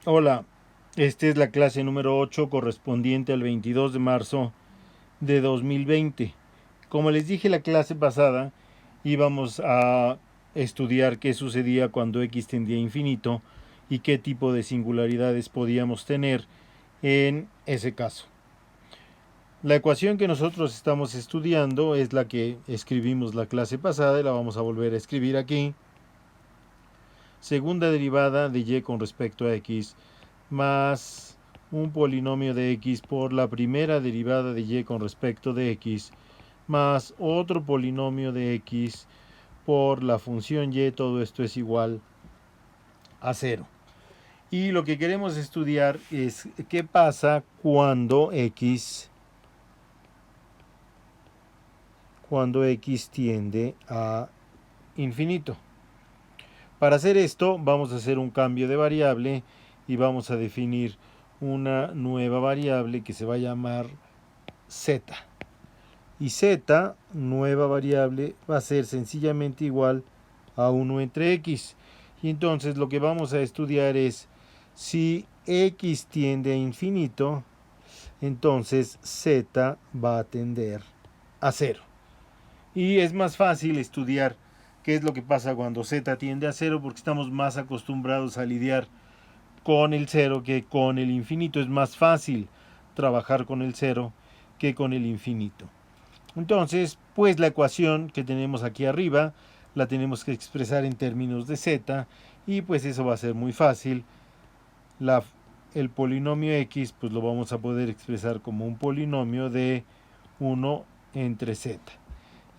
Hola, esta es la clase número 8 correspondiente al 22 de marzo de 2020. Como les dije la clase pasada, íbamos a estudiar qué sucedía cuando x tendía a infinito y qué tipo de singularidades podíamos tener en ese caso. La ecuación que nosotros estamos estudiando es la que escribimos la clase pasada y la vamos a volver a escribir aquí. Segunda derivada de y con respecto a x más un polinomio de x por la primera derivada de y con respecto de x más otro polinomio de x por la función y, todo esto es igual a 0. Y lo que queremos estudiar es qué pasa cuando x tiende a infinito. Para hacer esto vamos a hacer un cambio de variable y vamos a definir una nueva variable que se va a llamar z. Y z, nueva variable, va a ser sencillamente igual a 1 entre x. Y entonces lo que vamos a estudiar es si x tiende a infinito, entonces z va a tender a 0. Y es más fácil estudiar qué es lo que pasa cuando z tiende a 0 porque estamos más acostumbrados a lidiar con el 0 que con el infinito. Es más fácil trabajar con el 0 que con el infinito. Entonces, pues la ecuación que tenemos aquí arriba la tenemos que expresar en términos de z y pues eso va a ser muy fácil. El polinomio x pues lo vamos a poder expresar como un polinomio de 1 entre z.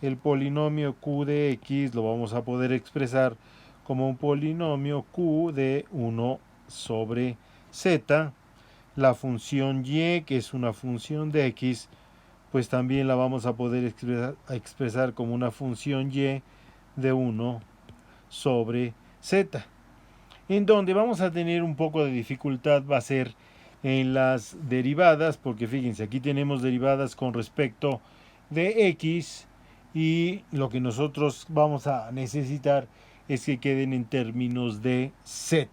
El polinomio q de x lo vamos a poder expresar como un polinomio q de 1 sobre z. La función y, que es una función de x, pues también la vamos a poder expresar como una función y de 1 sobre z. En donde vamos a tener un poco de dificultad va a ser en las derivadas, porque fíjense, aquí tenemos derivadas con respecto de x y lo que nosotros vamos a necesitar es que queden en términos de z.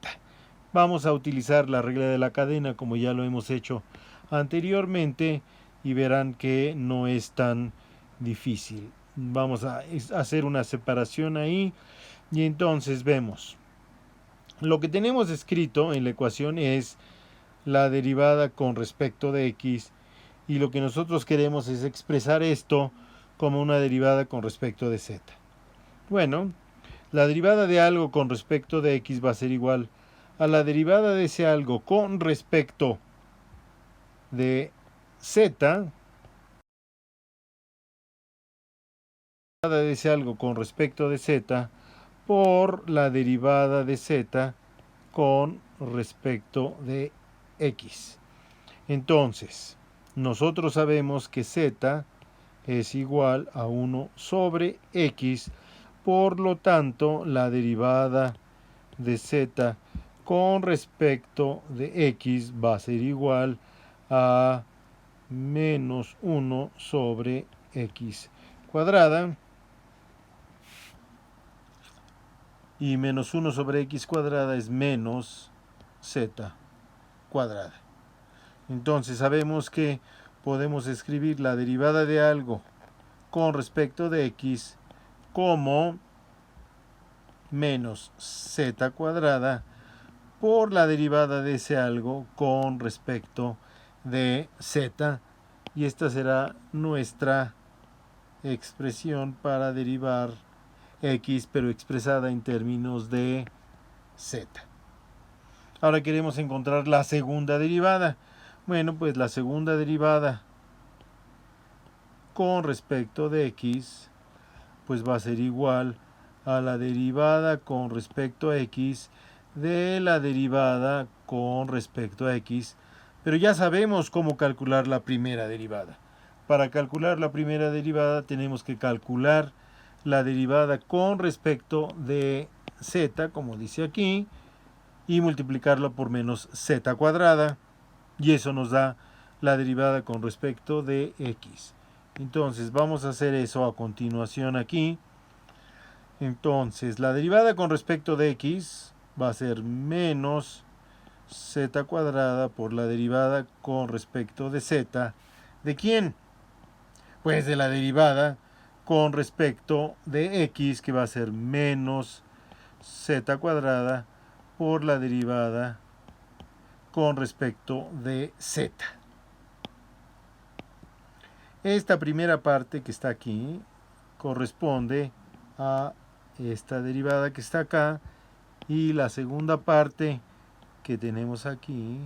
Vamos a utilizar la regla de la cadena como ya lo hemos hecho anteriormente y verán que no es tan difícil. Vamos a hacer una separación ahí y entonces vemos. Lo que tenemos escrito en la ecuación es la derivada con respecto de x y lo que nosotros queremos es expresar esto como una derivada con respecto de z. Bueno, la derivada de algo con respecto de x va a ser igual a la derivada de ese algo con respecto de z, de ese algo con respecto de z por la derivada de z con respecto de x. Entonces, nosotros sabemos que z es igual a 1 sobre x, por lo tanto, la derivada de z con respecto de x va a ser igual a menos 1 sobre x cuadrada. Y menos 1 sobre x cuadrada es menos z cuadrada. Entonces sabemos que podemos escribir la derivada de algo con respecto de x como menos z cuadrada por la derivada de ese algo con respecto de z, y esta será nuestra expresión para derivar x pero expresada en términos de z. Ahora queremos encontrar la segunda derivada. Bueno, pues la segunda derivada con respecto de x pues va a ser igual a la derivada con respecto a x de la derivada con respecto a x, pero ya sabemos cómo calcular la primera derivada. Para calcular la primera derivada tenemos que calcular la derivada con respecto de z, como dice aquí, y multiplicarla por menos z cuadrada, y eso nos da la derivada con respecto de x. Entonces vamos a hacer eso a continuación aquí. Entonces la derivada con respecto de x va a ser menos z cuadrada por la derivada con respecto de z. ¿De quién? Pues de la derivada con respecto de x, que va a ser menos z cuadrada por la derivada con respecto de z. Esta primera parte que está aquí corresponde a esta derivada que está acá, y la segunda parte que tenemos aquí,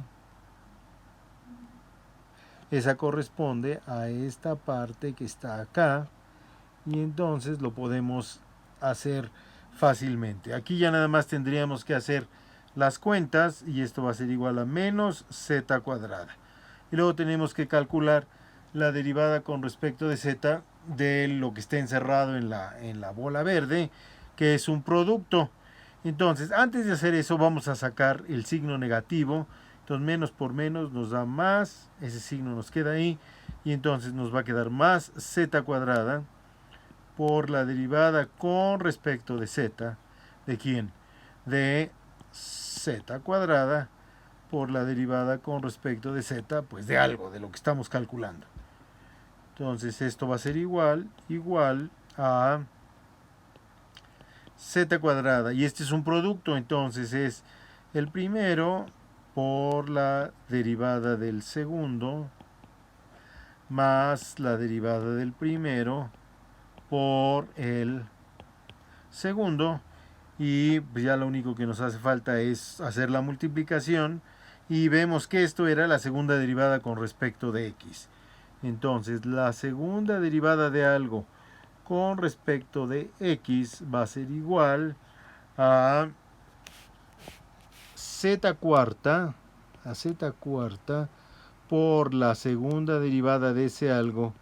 esa corresponde a esta parte que está acá, y entonces lo podemos hacer fácilmente. Aquí ya nada más tendríamos que hacer las cuentas, y esto va a ser igual a menos z cuadrada. Y luego tenemos que calcular la derivada con respecto de z de lo que esté encerrado en la bola verde, que es un producto. Entonces, antes de hacer eso, vamos a sacar el signo negativo. Entonces, menos por menos nos da más, ese signo nos queda ahí, y entonces nos va a quedar más z cuadrada por la derivada con respecto de z. ¿De quién? De z cuadrada por la derivada con respecto de z, pues de algo, de lo que estamos calculando. Entonces esto va a ser igual a z cuadrada, y este es un producto, entonces es el primero por la derivada del segundo más la derivada del primero por el segundo, y pues ya lo único que nos hace falta es hacer la multiplicación, y vemos que esto era la segunda derivada con respecto de x. Entonces la segunda derivada de algo con respecto de x va a ser igual a z cuarta por la segunda derivada de ese algo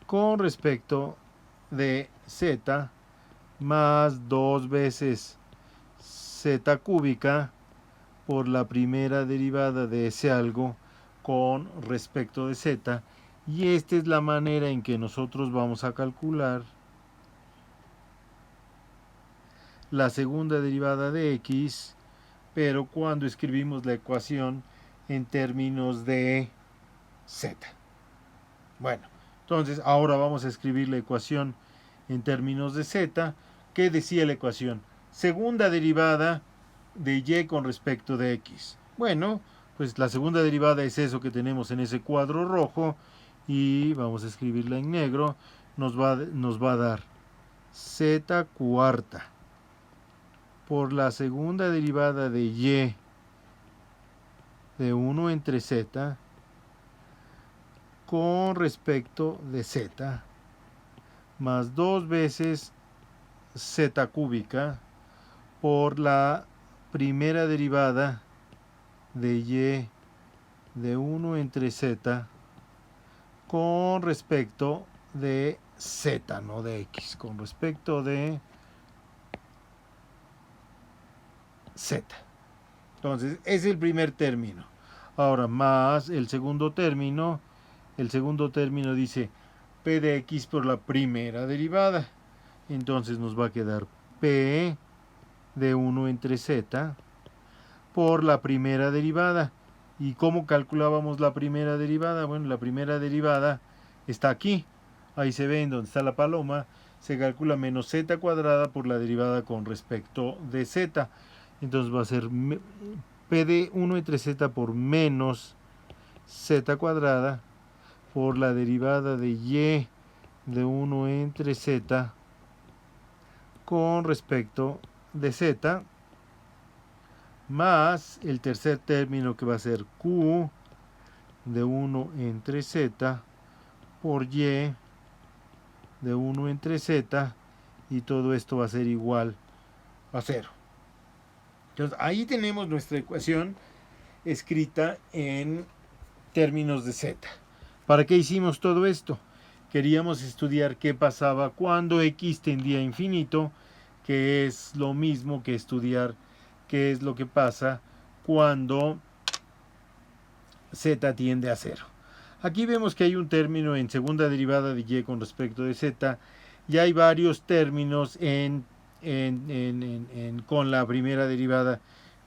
con respecto de z más 2 veces z cúbica por la primera derivada de ese algo con respecto de z. Y esta es la manera en que nosotros vamos a calcular la segunda derivada de x, pero cuando escribimos la ecuación en términos de z. Bueno, entonces ahora vamos a escribir la ecuación en términos de z. ¿Qué decía la ecuación? Segunda derivada de y con respecto de x. Bueno, pues la segunda derivada es eso que tenemos en ese cuadro rojo, y vamos a escribirla en negro. Nos va a dar z cuarta por la segunda derivada de y de 1 entre z con respecto de z más 2 veces z cúbica por la primera derivada de y de 1 entre z con respecto de z, no de x, con respecto de z. Entonces, es el primer término. Ahora, más el segundo término. El segundo término dice p de x por la primera derivada. Entonces nos va a quedar p de 1 entre z por la primera derivada. ¿Y cómo calculábamos la primera derivada? Bueno, la primera derivada está aquí. Ahí se ve en donde está la paloma. Se calcula menos z cuadrada por la derivada con respecto de z. Entonces va a ser p de 1 entre z por menos z cuadrada por la derivada de y de 1 entre z con respecto de z, más el tercer término que va a ser q de 1 entre z por y de 1 entre z, y todo esto va a ser igual a 0. Entonces ahí tenemos nuestra ecuación escrita en términos de z. ¿Para qué hicimos todo esto? Queríamos estudiar qué pasaba cuando x tendía a infinito, que es lo mismo que estudiar qué es lo que pasa cuando z tiende a 0. Aquí vemos que hay un término en segunda derivada de y con respecto de z, y hay varios términos con la primera derivada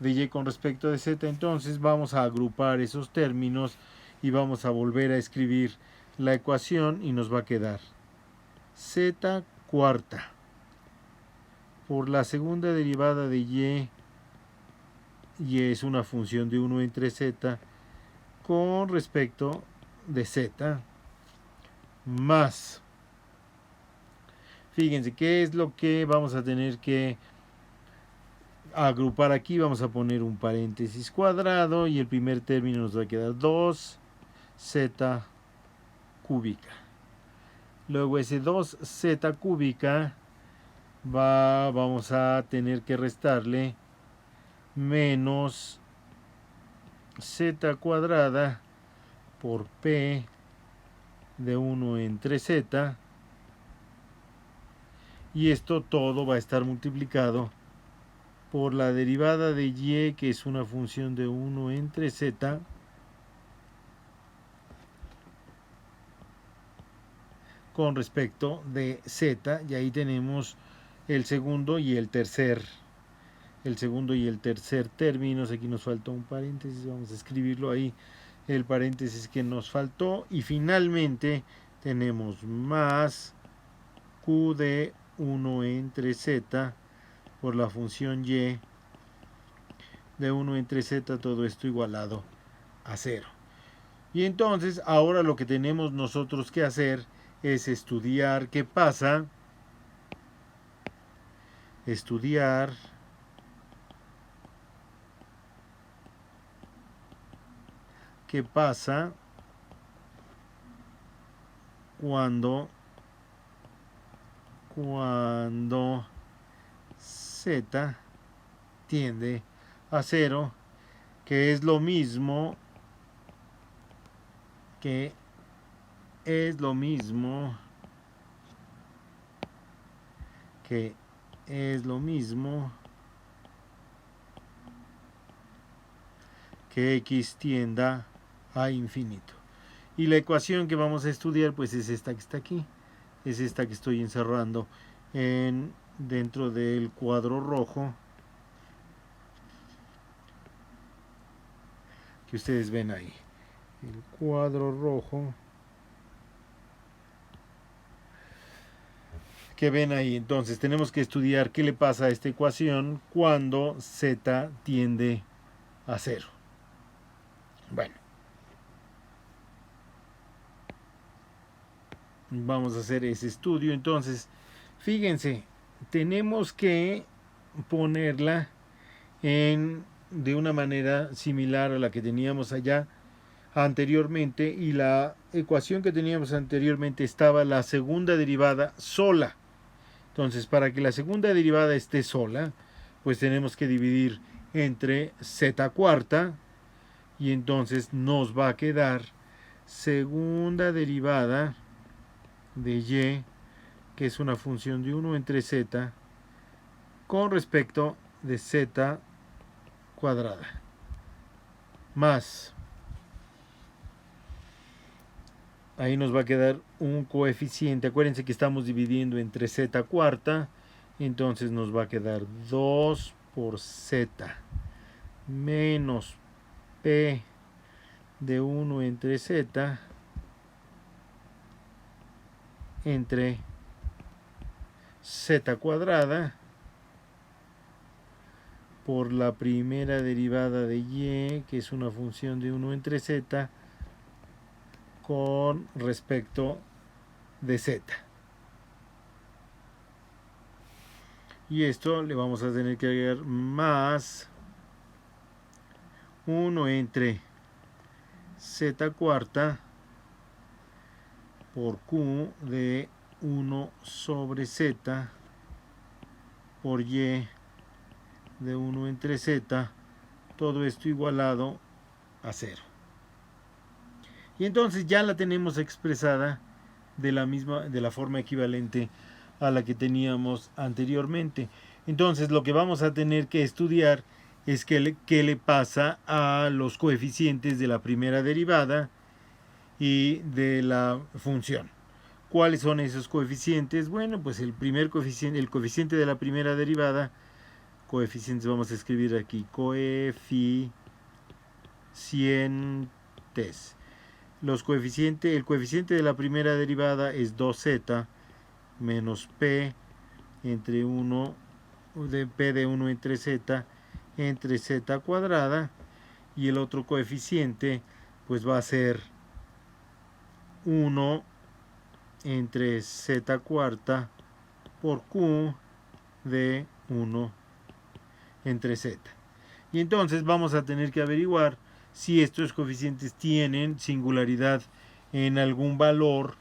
de y con respecto de z. Entonces vamos a agrupar esos términos y vamos a volver a escribir la ecuación y nos va a quedar z cuarta por la segunda derivada de y es una función de 1 entre z con respecto de z, más, fíjense qué es lo que vamos a tener que agrupar aquí. Vamos a poner un paréntesis cuadrado y el primer término nos va a quedar 2z cúbica. Luego ese 2z cúbica vamos a tener que restarle menos z cuadrada por p de 1 entre z, y esto todo va a estar multiplicado por la derivada de y, que es una función de 1 entre z, con respecto de z, y ahí tenemos el segundo y el tercer términos. Aquí nos faltó un paréntesis, vamos a escribirlo ahí, el paréntesis que nos faltó, y finalmente tenemos más q de 1 entre z por la función y de 1 entre z, todo esto igualado a 0. Y entonces ahora lo que tenemos nosotros que hacer es estudiar qué pasa, cuando z tiende a 0, que es lo mismo que x tienda a infinito. Y la ecuación que vamos a estudiar pues es esta que está aquí, es esta que estoy encerrando dentro del cuadro rojo que ustedes ven ahí. El cuadro rojo que ven ahí. Entonces tenemos que estudiar qué le pasa a esta ecuación cuando z tiende a 0. Bueno, vamos a hacer ese estudio. Entonces, fíjense, tenemos que ponerla de una manera similar a la que teníamos allá anteriormente, y la ecuación que teníamos anteriormente estaba la segunda derivada sola. Entonces, para que la segunda derivada esté sola, pues tenemos que dividir entre z cuarta, y entonces nos va a quedar segunda derivada de y, que es una función de 1 entre z con respecto de z cuadrada, más, ahí nos va a quedar un coeficiente. Acuérdense que estamos dividiendo entre z cuarta, entonces nos va a quedar 2 por z menos p de 1 entre z entre z cuadrada por la primera derivada de y, que es una función de 1 entre z con respecto de z. Y esto le vamos a tener que agregar más 1 entre z cuarta por q de 1 sobre z por y de 1 entre z, todo esto igualado a 0. Y entonces ya la tenemos expresada de la forma equivalente a la que teníamos anteriormente. Entonces lo que vamos a tener que estudiar es qué le pasa a los coeficientes de la primera derivada y de la función. ¿Cuáles son esos coeficientes? Bueno, pues el coeficiente de la primera derivada coeficientes, vamos a escribir aquí, coeficientes. Los coeficientes, el coeficiente de la primera derivada es 2z menos p entre 1 de p de 1 entre z cuadrada, y el otro coeficiente pues va a ser 1 entre z cuarta por q de 1 entre z. Y entonces vamos a tener que averiguar si estos coeficientes tienen singularidad en algún valor.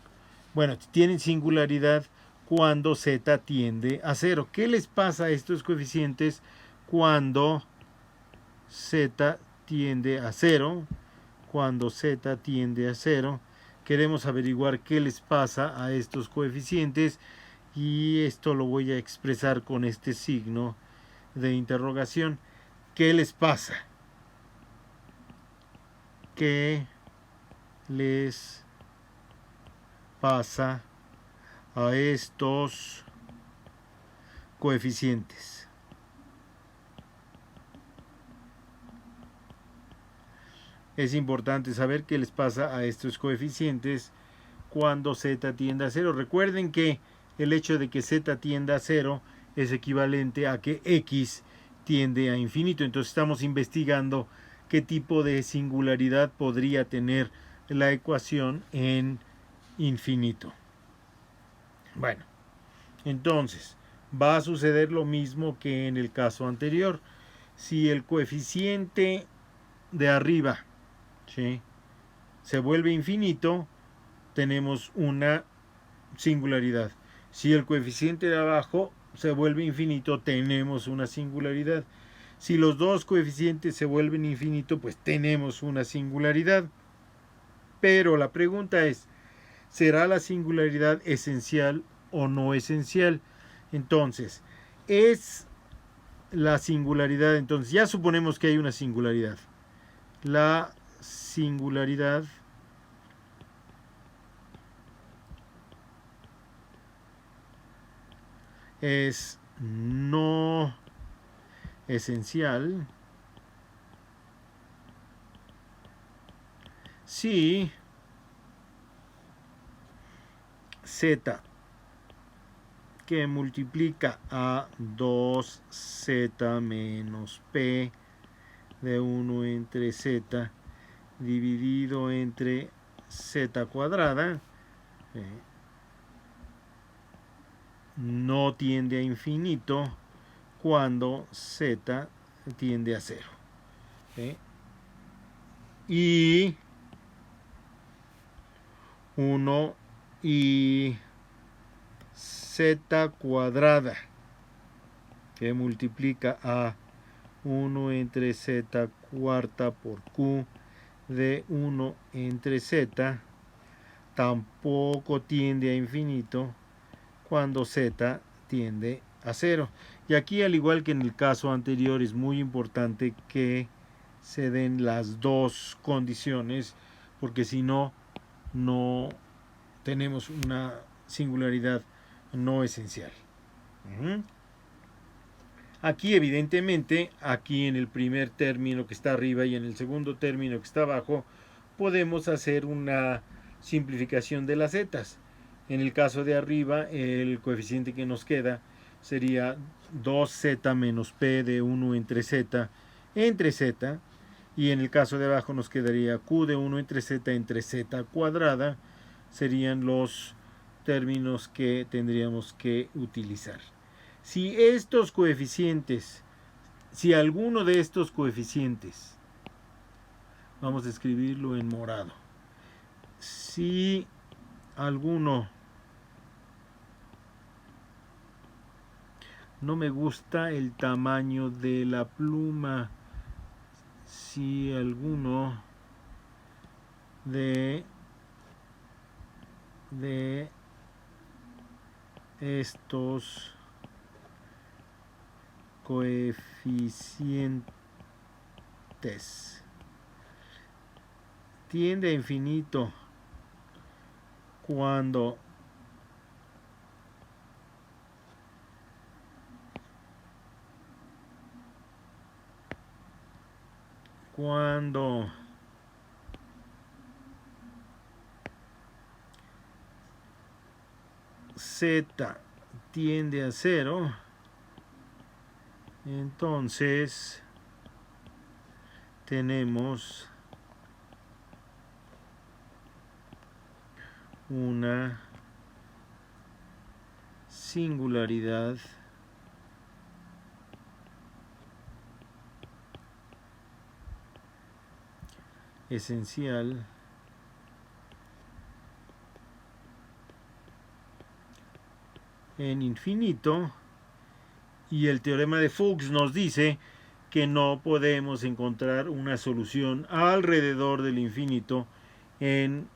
Bueno, tienen singularidad cuando z tiende a 0. ¿Qué les pasa a estos coeficientes cuando z tiende a 0? Cuando z tiende a 0, queremos averiguar qué les pasa a estos coeficientes, y esto lo voy a expresar con este signo de interrogación. ¿Qué les pasa? ¿Qué les pasa a estos coeficientes? Es importante saber qué les pasa a estos coeficientes cuando z tiende a 0. Recuerden que el hecho de que z tienda a 0 es equivalente a que x tiende a infinito. Entonces estamos investigando qué tipo de singularidad podría tener la ecuación en infinito. Bueno, entonces va a suceder lo mismo que en el caso anterior. Si el coeficiente de arriba, ¿sí?, se vuelve infinito, tenemos una singularidad. Si el coeficiente de abajo se vuelve infinito, tenemos una singularidad. Si los dos coeficientes se vuelven infinito, pues tenemos una singularidad. Pero la pregunta es, ¿será la singularidad esencial o no esencial? Entonces, es la singularidad, entonces ya suponemos que hay una singularidad. La singularidad es no esencial si z, que multiplica a 2z menos p de 1 entre z dividido entre z cuadrada, no tiende a infinito cuando z tiende a 0. Y 1 y z cuadrada, que multiplica a 1 entre z cuarta por q de 1 entre z, tampoco tiende a infinito cuando z tiende a 0. Y aquí, al igual que en el caso anterior, es muy importante que se den las dos condiciones, porque si no, no tenemos una singularidad no esencial. Aquí, evidentemente, aquí en el primer término que está arriba y en el segundo término que está abajo, podemos hacer una simplificación de las zetas. En el caso de arriba, el coeficiente que nos queda sería 2z menos p de 1 entre z, y en el caso de abajo nos quedaría q de 1 entre z cuadrada. Serían los términos que tendríamos que utilizar. Si estos coeficientes, si alguno de estos coeficientes, vamos a escribirlo en morado, si alguno, no me gusta el tamaño de la pluma, si alguno de estos coeficientes tiende a infinito cuando cuando z tiende a 0, entonces tenemos una singularidad esencial en infinito, y el teorema de Fuchs nos dice que no podemos encontrar una solución alrededor del infinito en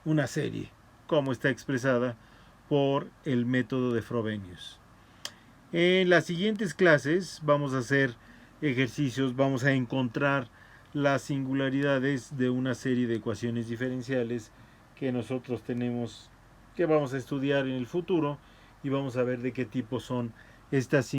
una serie, como está expresada por el método de Frobenius. En las siguientes clases vamos a hacer ejercicios, vamos a encontrar las singularidades de una serie de ecuaciones diferenciales que nosotros tenemos, que vamos a estudiar en el futuro, y vamos a ver de qué tipo son estas